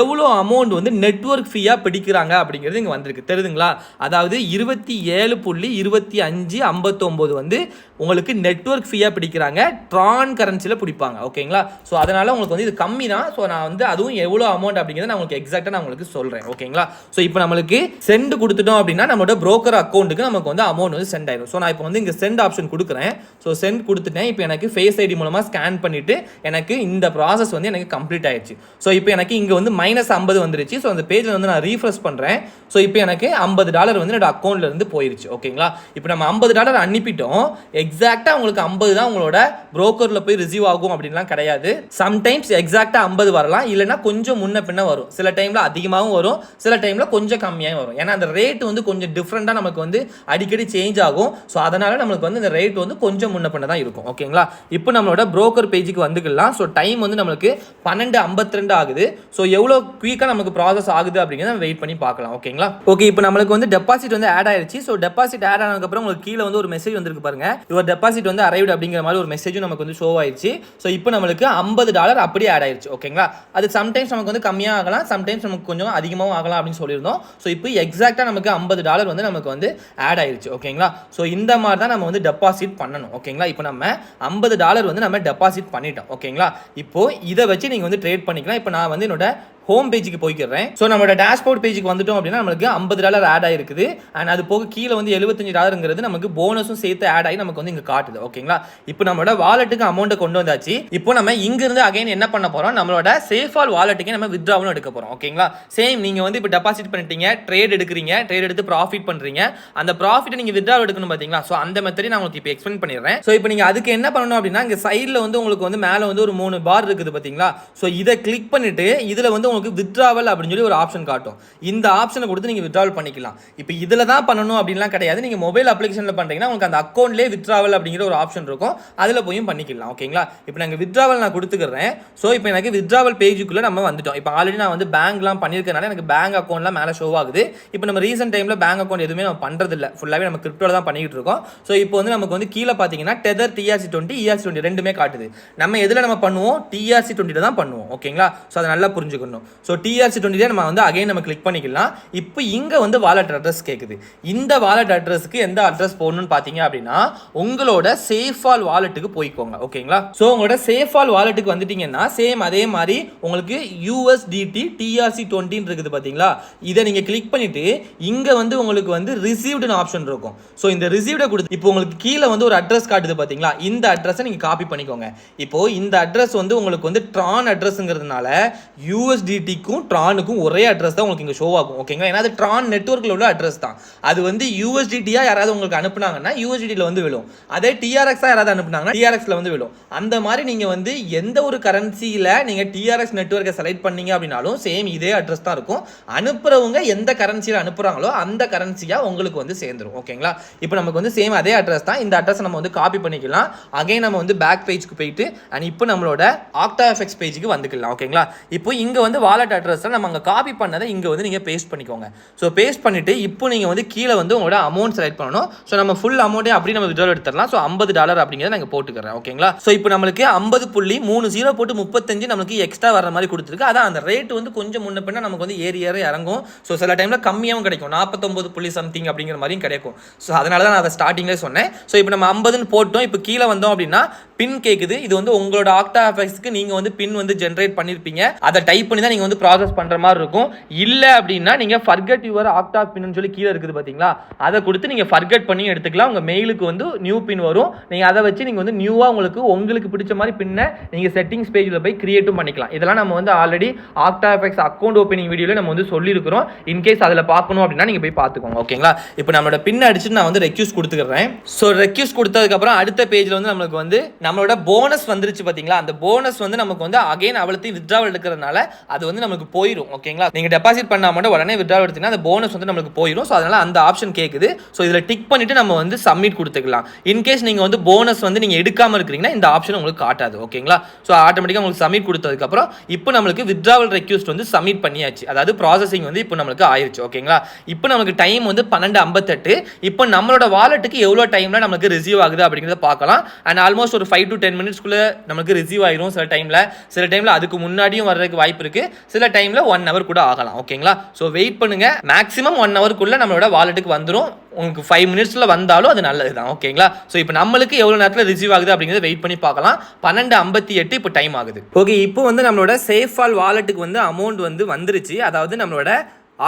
எவ்வளோ அமௌண்ட் வந்து நெட்வொர்க் ஃபீயாக பிடிக்கிறாங்க அப்படிங்கிறது இங்கே வந்திருக்கு, தெரியுதுங்களா. அதாவது 27.2559 வந்து உங்களுக்கு உங்களுக்கு நெட்வொர்க் ஃபீயா பிடிக்கிறாங்க, ட்ரான் கரன்சில பிடிப்பாங்க. ஓகேங்களா? ஸோ அதனால உங்களுக்கு வந்து இது கம்மி தான். ஸோ நான் வந்து அதுவும் எவ்வளோ அமௌண்ட் அப்படிங்கிறத நான் உங்களுக்கு எக்ஸாக்டாக நான் உங்களுக்கு சொல்கிறேன். ஓகேங்களா? ஸோ இப்போ நம்மளுக்கு சென்ட் கொடுத்துட்டோம் அப்படின்னா நம்மளோட broker அக்கௌண்ட்டுக்கு நமக்கு வந்து அமௌண்ட் வந்து சென்ட் ஆயிடும். ஸோ நான் இப்போ வந்து இங்கே சென்ட் ஆப்ஷன் கொடுக்குறேன். ஸோ சென்ட் கொடுத்துட்டேன். இப்போ எனக்கு ஃபேஸ் ஐடி மூலமாக ஸ்கேன் பண்ணிட்டு எனக்கு இந்த ப்ராசஸ் வந்து எனக்கு கம்ப்ளீட் ஆயிடுச்சு. ஸோ இப்போ எனக்கு இங்கே வந்து -50 வந்துருச்சு. ஸோ அந்த பேஜில் வந்து நான் ரீஃப்ரெஷ் பண்ணுறேன். ஸோ இப்போ எனக்கு $50 வந்து என்னோட அக்கௌண்ட்ல இருந்து போயிருச்சு. ஓகேங்களா? இப்போ நம்ம $50 அனுப்பிட்டோம். எக்ஸாக்டாக உங்களுக்கு 50 தான் உங்களோட brokerல போய் ரிசீவ் ஆகும் அப்படின்லாம் கிடையாது. சம்டைம்ஸ் எக்ஸாக்டாக 50 வரலாம், இல்லைன்னா கொஞ்சம் முன்ன பின்ன வரும். சில டைம்ல அதிகமாகவும் வரும், சில டைம்ல கொஞ்சம் கம்மியாகவும் வரும். ஏன்னா அந்த ரேட் வந்து கொஞ்சம் டிஃப்ரெண்டாக நமக்கு வந்து அடிக்கடி சேஞ்ச் ஆகும். ஸோ அதனால நம்மளுக்கு வந்து இந்த ரேட் வந்து கொஞ்சம் முன்ன பின்ன தான் இருக்கும். ஓகேங்களா? இப்போ நம்மளோட broker பேஜுக்கு வந்துக்கலாம். ஸோ டைம் வந்து நம்மளுக்கு 12:52 ஆகுது. ஸோ எவ்வளோ குயிக்காக நமக்கு ப்ராசஸ் ஆகுது அப்படிங்கிறத வெயிட் பண்ணி பார்க்கலாம். ஓகேங்களா? ஓகே, இப்போ நம்மளுக்கு வந்து டெபாசிட் வந்து ஆட் ஆயிடுச்சு. ஸோ டெபாசிட் ஆட் ஆனதுக்கப்புறம் உங்களுக்கு கீழே வந்து ஒரு மெசேஜ் வந்திருக்கு பாருங்க, யுவர் டெபாசிட் வந்து அரைவ்ட் அப்படிங்கிற மாதிரி ஒரு மெசேஜும் நமக்கு வந்து ஷோ ஆயிடுச்சு. ஸோ இப்போ நம்மளுக்கு $50 அப்படியே ஆட் ஆயிடுச்சு. ஓகேங்களா? அது சம்டைம்ஸ் நமக்கு வந்து கம்மியாக ஆகலாம், சம்டைம்ஸ் நமக்கு கொஞ்சம் அதிகமாகவும் ஆகலாம் அப்படின்னு சொல்லியிருந்தோம். ஸோ இப்போ எக்ஸாக்டாக நமக்கு $50 வந்து நமக்கு வந்து ஆட் ஆயிடுச்சு. ஓகேங்களா? ஸோ இந்த மாதிரி தான் நம்ம வந்து டெபாசிட் பண்ணணும். ஓகேங்களா? இப்போ நம்ம $50 வந்து நம்ம டெபாசிட் பண்ணிட்டோம். ஓகேங்களா? இப்போ இதை வச்சு நீங்கள் வந்து ட்ரேட் பண்ணிக்கலாம். இப்போ நான் வந்து என்னோட ஹோம் பேஜுக்கு போய்க்கிறேன். ஸோ நம்மளோட டேஷ்போர்ட் பேஜுக்கு வந்துட்டோம் அப்படின்னா நம்மளுக்கு $50 ஆட் ஆயிருக்குது. அண்ட் அது போக கீழே வந்து $75ங்கிறது நமக்கு போனஸும் சேர்த்து ஆட் ஆகி நமக்கு வந்து இங்கே காட்டுது. ஓகேங்களா? இப்போ நம்மளோட வாலெட்டுக்கு அமௌண்ட்டை கொண்டு வந்தாச்சு. இப்போ நம்ம இங்கிருந்து அகைன் என்ன பண்ண போறோம், நம்மளோட சேஃபால் வாலெட்டுக்கு நம்ம வித்ட்ராவலும் எடுக்க போறோம். ஓகேங்களா? சேம் நீங்க வந்து இப்போ டெபாசிட் பண்ணிட்டீங்க, ட்ரேட் எடுக்கிறீங்க, ட்ரேட் எடுத்து ப்ராஃபிட் பண்றீங்க, அந்த ப்ராஃபிட்டை நீங்க வித்ட்ராவல் எடுக்கணும் பாத்தீங்களா? ஸோ அந்த மெத்தடை நான் உங்களுக்கு இப்போ எக்ஸ்பிளைன் பண்ணிடுறேன். ஸோ இப்போ நீங்க அதுக்கு என்ன பண்ணணும் அப்படின்னா, இங்க சைடில் வந்து உங்களுக்கு வந்து மேலே வந்து ஒரு 3 பார் இருக்குது பாத்தீங்களா? ஸோ இதை கிளிக் பண்ணிட்டு இதுல வந்து உங்களுக்கு வித்ட்ராவல் அப்படின்னு சொல்லி ஒரு ஆப்ஷன் காட்டும். இந்த ஆப்ஷனை கொடுத்து நீங்க வித்ட்ராவல் பண்ணிக்கலாம். இப்போ இதுல தான் பண்ணணும் அப்படின்லாம் கிடையாது. நீங்க மொபைல் அப்ளிகேஷன்ல பண்றீங்கன்னா உங்களுக்கு அந்த அக்கௌண்ட்லேயே வித்ட்ராவல் அப்படிங்கிற ஒரு ஆப்ஷன் இருக்கும், அதுல போயும் பண்ணிக்கலாம். ஓகேங்களா? இப்போ நாங்கள் வித்ட்ராவல் நான் கொடுத்துக்கிறேன். ஸோ இப்போ எனக்கு வித்ட்ராவல் பேஜுக்குள்ள நம்ம வந்துட்டோம். இப்போ ஆல்ரெடி நான் வந்து பேங்க்லாம் பண்ணியிருக்கனால எனக்கு பேங்க் அக்கௌண்ட்லாம் மேலே ஷோ ஆகுது. இப்போ நம்ம ரீசெண்ட் டைம்ல பேங்க் அக்கௌண்ட் எதுவுமே நம்ம பண்றது இல்லை, ஃபுல்லாவே நம்ம கிரிப்டோல தான் பண்ணிட்டு இருக்கோம். ஸோ இப்போ வந்து நமக்கு வந்து கீழே பார்த்தீங்கன்னா டெதர் TRC20 ERC20 ரெண்டுமே காட்டுது. நம்ம எதுல நம்ம பண்ணுவோம், TRC20 தான் பண்ணுவோம். ஓகேங்களா? ஸோ அதை நல்லா புரிஞ்சுக்கணும். ஸோ TRC20 நம்ம வந்து அகைன் நம்ம கிளிக் பண்ணிக்கலாம். இப்போ இங்க வந்து வாலெட் அட்ரஸ் கேக்குது. இந்த வாலெட் அட்ரஸ்க்கு எந்த அட்ரஸ் போடணும்னு பாத்தீங்க அப்படின்னா உங்களோட சேஃபால் வாலெட்டுக்கு போய்க்கோங்க. ஓகேங்களா? சோ உங்களோட சேஃபால் வாலெட்டுக்கு வந்துட்டீங்கன்னா சேம் அதே மாதிரி உங்களுக்கு USDT TRC20 இருக்குது பாத்தீங்களா? இதை நீங்க கிளிக் பண்ணிட்டு இங்க வந்து உங்களுக்கு வந்து ரிசீவ்டுன்னு ஆப்ஷன் இருக்கும். சோ இந்த ரிசீவ்ட கொடுத்து இப்போ உங்களுக்கு கீழே வந்து ஒரு அட்ரஸ் காட்டுது பாத்தீங்களா? இந்த அட்ரஸை நீங்க காப்பி பண்ணிக்கோங்க. இப்போ இந்த அட்ரஸ் வந்து உங்களுக்கு வந்து ட்ரான் அட்ரஸ்ங்கிறதுனால USDT-க்கும் ட்ரானுக்கும் ஒரே அட்ரஸ் தான் உங்களுக்கு இங்க ஷோ ஆகும். ஓகேங்களா? ஏன்னா அது ட்ரான் நெட்வொர்க்ல உள்ள அட்ரஸ் தான். அது வந்து USDT-யா யாராவது உங்களுக்கு அனுப்புனாங்கன்னா USDT-ல வந்து விழும். அதே TRX-ஆ யாராவது அனுப்புனாங்கன்னா TRX-ல வந்து விழும். அந்த மாதிரி நீங்க வந்து எந்த ஒரு கரன்சியில நீங்க TRX நெட்வொர்க்கை செலக்ட் பண்ணீங்க அப்படின்னாலும் சேம் இதே அட்ரஸ் தான் இருக்கும். அனுப்புறவங்க எந்த கரன்சியில அனுப்புறாங்களோ அந்த கரன்சியா உங்களுக்கு வந்து சேர்ந்துரும். ஓகேங்களா? இப்போ நமக்கு வந்து சேம் அதே அட்ரஸ் தான். இந்த அட்ரஸ் நம்ம வந்து காப்பி பண்ணிக்கலாம். அகைன் நம்ம வந்து பேக் பேஜ்க்கு போயிட்டு அண்ட் இப்போ நம்மளோட OctaFX பேஜுக்கு வந்துக்கலாம். ஓகேங்களா? இப்போ இங்க வந்து வாலெட் அட்ரஸ் நம்ம அங்க காப்பி பண்ணதை இங்க வந்து நீங்க பேஸ்ட் பண்ணிக்கோங்க. ஸோ பேஸ்ட் பண்ணிட்டு இப்போ நீங்க வந்து கீழே வந்து உங்களோட அமௌண்ட் செலக்ட் பண்ணணும். ஸோ நம்ம ஃபுல் அமௌண்ட்டே அப்படி நம்ம வித்ட்ராவல் எடுத்துடலாம். ஸோ $50 அப்படிங்கிறத நாங்கள் போட்டுக்கிறேன். ஓகேங்களா? ஸோ இப்போ நம்மளுக்கு 50.30 போட்டு 35 நமக்கு எக்ஸ்ட்ரா வர மாதிரி கொடுத்துருக்கு. அதான் அந்த ரேட் வந்து கொஞ்சம் முன்ன பின்ன நமக்கு வந்து ஏறி இறங்கும். ஸோ சில டைம்ல கம்மியாகவும் கிடைக்கும், 49 சம்திங் அப்படிங்கிற மாதிரியும் கிடைக்கும். ஸோ அதனால தான் நான் அதை ஸ்டார்டிங்லேயே சொன்னேன். ஸோ இப்போ நம்ம 50ன்னு போட்டோம். இப்போ கீழே வந்தோம் அப்படின்னா பின் கேக்குது. இது வந்து உங்களோட OctaFX-க்கு நீங்க வந்து பின் வந்து ஜெனரேட் பண்ணிருப்பீங்க, அதை டைப் பண்ணி தான் நீங்க வந்து ப்ராசஸ் பண்ற மாதிரி இருக்கும். இல்ல அப்படின்னா நீங்க ஃபர்கெட் யுவர் ஆக்டா பின்னு சொல்லி கீழே இருக்குது பாத்தீங்களா, அதை கொடுத்து நீங்க ஃபர்கெட் பண்ணி எடுத்துக்கலாம். உங்க மெயிலுக்கு வந்து நியூ பின் வரும். நீங்க அதை வச்சு நீங்க வந்து நியூவா உங்களுக்கு பிடிச்ச மாதிரி பின்னை நீங்க செட்டிங்ஸ் பேஜ்ல போய் கிரியேட்டும் பண்ணிக்கலாம். இதெல்லாம் நம்ம வந்து ஆல்ரெடி OctaFX அக்கௌண்ட் ஓப்பனிங் வீடியோல நம்ம வந்து சொல்லியிருக்கிறோம். இன்கேஸ் அதில் பார்க்கணும் அப்படின்னா நீங்க போய் பார்த்துக்கோங்க. ஓகேங்களா? இப்போ நம்மளோட பின் அடிச்சுட்டு நான் வந்து ரெக்யூஸ்ட் கொடுத்துக்கிறேன். ஸோ ரெக்யூஸ்ட் கொடுத்ததுக்கு அப்புறம் அடுத்த பேஜ்ல வந்து நம்மளுக்கு வந்து நம்மளோட போனஸ் வந்துருச்சு பாத்தீங்களா? அந்த போனஸ் வந்து நமக்கு வந்து அகைன் அவ்வளத்தையும் வித்ட்ராவல் எடுக்கிறதுனால அது வந்து நமக்கு போயிடும். ஓகேங்களா? நீங்க டெபாசிட் பண்ணா மட்டும் உடனே வித்ட்ராவல் எடுத்தீங்கன்னா அந்த போனஸ் வந்து நமக்கு போயிடும். ஸோ அதனால அந்த ஆப்ஷன் கேக்குது. ஸோ இதுல டிக் பண்ணிட்டு நம்ம வந்து சப்மிட் கொடுத்துக்கலாம். இன்கேஸ் நீங்க வந்து போனஸ் வந்து நீங்க எடுக்காம இருக்கிறீங்கன்னா இந்த ஆப்ஷன் உங்களுக்கு காட்டாது. ஓகேங்களா? ஸோ ஆட்டோமேட்டிக்கா உங்களுக்கு சப்மிட் கொடுத்ததுக்கு அப்புறம் இப்போ நம்மளுக்கு வித்ட்ராவல் ரெக்வெஸ்ட் வந்து சப்மிட் பண்ணியாச்சு. அதாவது ப்ராசஸிங் வந்து இப்போ நமக்கு ஆயிருச்சு. ஓகேங்களா? இப்போ நமக்கு டைம் வந்து 12:58. இப்போ நம்மளோட வாலெட்டுக்கு எவ்வளவு டைம்ல நமக்கு ரிசீவ் ஆகுது அப்படிங்கறத பார்க்கலாம். அண்ட் ஆல்மோஸ்ட் ஒரு 5 to 10 மினிட்ஸ்க்குள்ள நமக்கு ரிசீவ் ஆயிரும் சில டைம்ல அதுக்கு முன்னாடியும் வர்றதுக்கு வாய்ப்பு இருக்கு, சில டைம்ல 1 hour கூட ஆகலாம். ஓகேங்களா? ஸோ வெயிட் பண்ணுங்க, மேக்ஸிமம் 1 hourக்குள்ள நம்மளோட வாலெட்டுக்கு வந்துடும். உங்களுக்கு 5 மினிட்ஸ்ல வந்தாலும் அது நல்லது தான். ஓகேங்களா? ஸோ இப்போ நம்மளுக்கு எவ்வளோ நேரத்தில் ரிசீவ் ஆகுது அப்படிங்கிறத வெயிட் பண்ணி பார்க்கலாம். 12:58 இப்போ டைம் ஆகுது. ஓகே, இப்போ வந்து நம்மளோட சேஃபால் வாலெட்டுக்கு வந்து அமௌண்ட் வந்து வந்துருச்சு. அதாவது நம்மளோட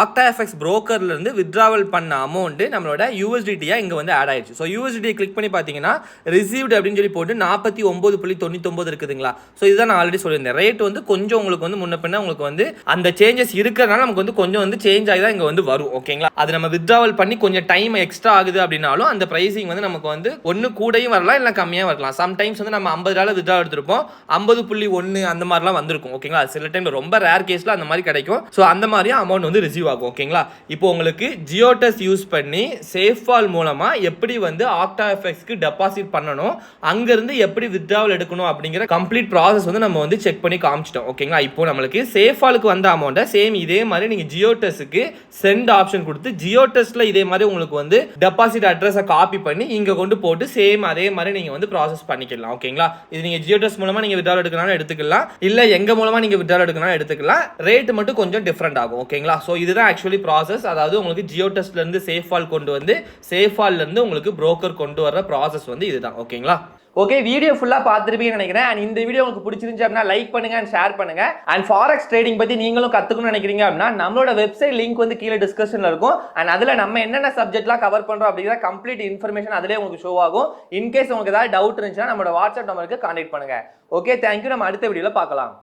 OctaFX brokerல இருந்து வித்ட்ராவல் பண்ண அமௌண்ட் நம்மளோட USDT-யா இங்க வந்து ஆட் ஆயிடுச்சு. ஸோ USDT கிளிக் பண்ணி பார்த்தீங்கன்னா ரிசீவ்டு அப்படின்னு சொல்லி போட்டு 49.99 இருக்குதுங்களா. ஸோ இதுதான் நான் ஆல்ரெடி சொல்லியிருந்தேன். ரேட் வந்து கொஞ்சம் உங்களுக்கு வந்து முன்ன பின்ன உங்களுக்கு வந்து அந்த சேஞ்சஸ் இருக்கிறதுனால நமக்கு வந்து கொஞ்சம் வந்து சேஞ்ச் ஆகி தான் இங்கே வந்து வரும். ஓகேங்களா? அது நம்ம வித்ட்ராவல் பண்ணி கொஞ்சம் டைம் எக்ஸ்ட்ரா ஆகுது அப்படின்னாலும் அந்த பிரைசிங் வந்து நமக்கு வந்து ஒன்று கூடயும் வரலாம், இல்லை கம்மியாக வரலாம். சம்டைம்ஸ் வந்து நம்ம $50 வித்ட்ரா எடுத்திருப்போம், 50.1 அந்த மாதிரிலாம் வந்திருக்கும். ஓகேங்களா? சில டைம் ரொம்ப ரேர் கேஸில் அந்த மாதிரி கிடைக்கும். ஸோ அந்த மாதிரியும் அமௌண்ட் வந்து ரிசீவ் ஆகும். ஓகேங்களா? இப்போ உங்களுக்கு ஜியோடெஸ் யூஸ் பண்ணி சேஃபால் மூலமா எப்படி வந்து OctaFX-க்கு டெபாசிட் பண்ணணும், அங்க இருந்து எப்படி வித்ட்ராவல் எடுக்கணும் அப்படிங்கிற கம்ப்ளீட் ப்ராசஸ் வந்து நம்ம வந்து செக் பண்ணி காமிச்சிட்டோம். ஓகேங்களா? இப்போ நம்மளுக்கு சேஃபாலுக்கு வந்த அமௌண்ட்டை சேம் இதே மாதிரி நீங்க ஜியோடெஸ்க்கு சென்ட் ஆப்ஷன் கொடுத்து ஜியோடெஸ்ல இதே மாதிரி உங்களுக்கு வந்து டெபாசிட் அட்ரஸை காப்பி பண்ணி இங்க கொண்டு போட்டு சேம் அதே மாதிரி நீங்க வந்து ப்ராசஸ் பண்ணிக்கலாம். ஓகேங்களா? இது நீங்க ஜியோடெஸ் மூலமா நீங்க வித்ட்ராவல் எடுக்கனாலும் எடுத்துக்கலாம், இல்ல எங்க மூலமா நீங்க வித்ட்ராவல் எடுக்கனாலும் எடுத்துக்கலாம். ரேட் மட்டும் கொஞ்சம் டிஃபரெண்ட் ஆகும். ஓகேங்களா? ஸோ இதுதான் ஆக்சுவலி ப்ராசஸ். அதாவது உங்களுக்கு ஜியோடெஸ்ட்ல இருந்து சேஃபால் கொண்டு வந்து சேஃபால்ல இருந்து உங்களுக்கு புரோக்கர் கொண்டு வர ப்ராசஸ் வந்து இதுதான். ஓகேங்களா? ஓகே, வீடியோ ஃபுல்லா பார்த்துருப்பீங்கன்னு நினைக்கிறேன். அண்ட் இந்த வீடியோ உங்களுக்கு பிடிச்சிருந்துச்சு அப்படின்னா லைக் பண்ணுங்க அண்ட் ஷேர் பண்ணுங்க. அண்ட் ஃபாரெக்ஸ் ட்ரேடிங் பத்தி நீங்களும் கத்துக்கணும்னு நினைக்கிறீங்க அப்படின்னா நம்மளோட வெப்சைட் லிங்க் வந்து கீழே டிஸ்கிரிப்ஷன்ல இருக்கும். அண்ட் அதுல நம்ம என்னென்ன சப்ஜெக்ட்லாம் கவர் பண்றோம் அப்படிங்கிற கம்ப்ளீட் இன்ஃபர்மேஷன் அதிலே உங்களுக்கு ஷோ ஆகும். இன்கேஸ் உங்களுக்கு ஏதாவது டவுட் இருந்துச்சுன்னா நம்மளோட வாட்ஸ்அப் நம்பருக்கு கான்டாக்ட் பண்ணுங்க. Okay, thank you. நம்ம அடுத்த வீடியோல பார்க்கலாம்.